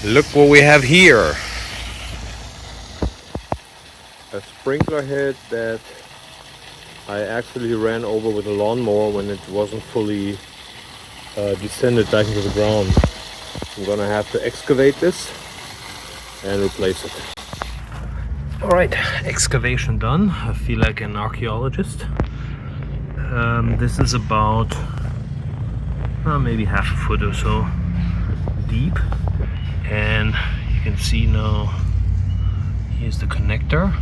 Look what we have here. A sprinkler head that I actually ran over with a lawnmower when it wasn't fully descended back into the ground. I'm gonna have to excavate this and replace it. Alright, excavation done. I feel like an archaeologist. This is about maybe half a foot or so deep, and you can see now here's the connector.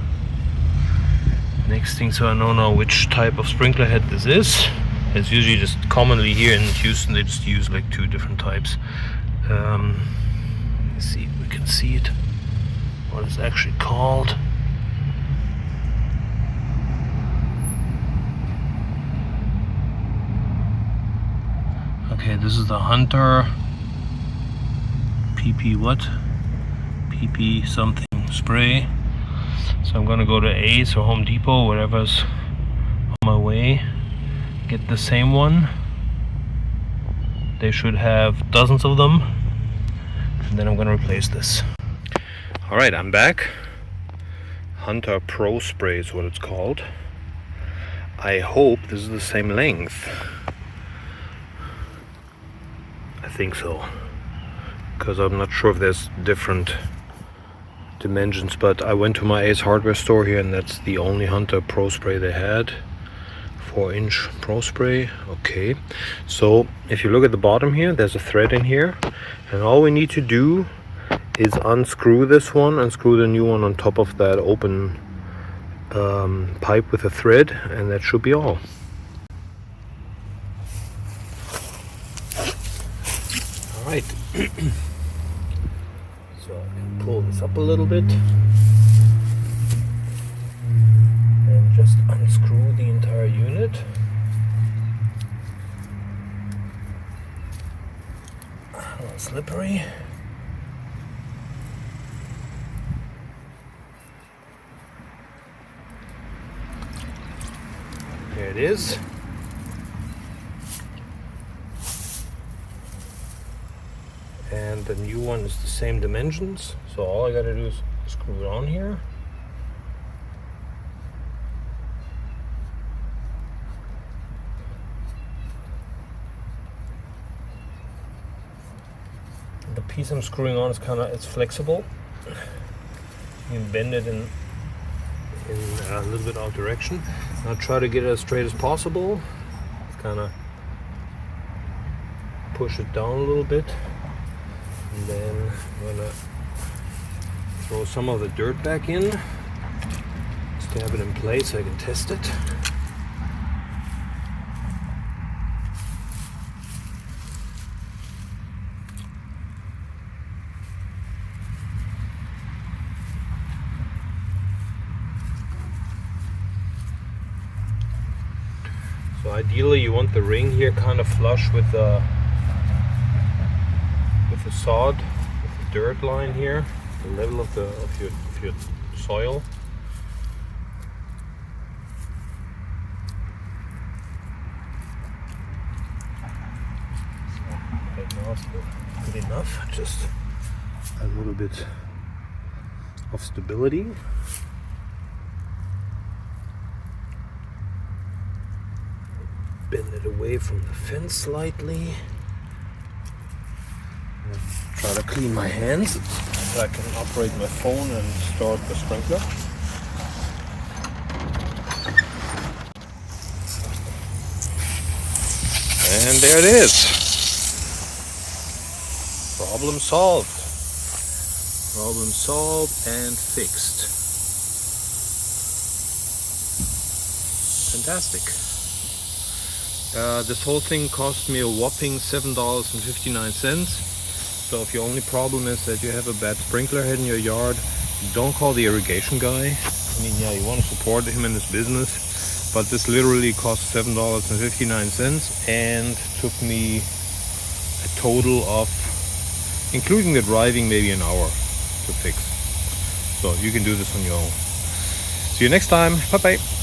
Next thing, so I don't know which type of sprinkler head this is. It's usually just commonly here in Houston they just use like two different types. Let's see if we can see it, what it's actually called. Okay, this is the Hunter PP what? PP something spray. So I'm gonna go to Ace or Home Depot, whatever's on my way, get the same one. They should have dozens of them, and then I'm gonna replace this. Alright, I'm back. Hunter Pro Spray is what it's called. I hope this is the same length. I think so, because I'm not sure if there's different dimensions, but I went to my Ace hardware store here and that's the only Hunter Pro Spray they had. 4-inch Pro Spray. Okay, so if you look at the bottom here, there's a thread in here, and all we need to do is unscrew this one and screw the new one on top of that open pipe with a thread, and that should be all. Alright. So I can pull this up a little bit and just unscrew the entire unit. A little slippery. There it is. And the new one is the same dimensions, so all I gotta do is screw it on here. The piece I'm screwing on is it's flexible. You can bend it in a little bit out direction. I'll try to get it as straight as possible. Just push it down a little bit. And then I'm gonna throw some of the dirt back in just to have it in place so I can test it. So ideally you want the ring here kind of flush with the sod, with the dirt line here, the level of your soil. Right now it's good enough, just a little bit of stability. Bend it away from the fence slightly. Try to clean my hands so I can operate my phone and start the sprinkler. And there it is. Problem solved. Problem solved and fixed. Fantastic. This whole thing cost me a whopping $7.59. So if your only problem is that you have a bad sprinkler head in your yard, don't call the irrigation guy. I mean, yeah, you want to support him in his business, but this literally cost $7.59 and took me a total of, including the driving, maybe an hour to fix. So you can do this on your own. See you next time. Bye bye.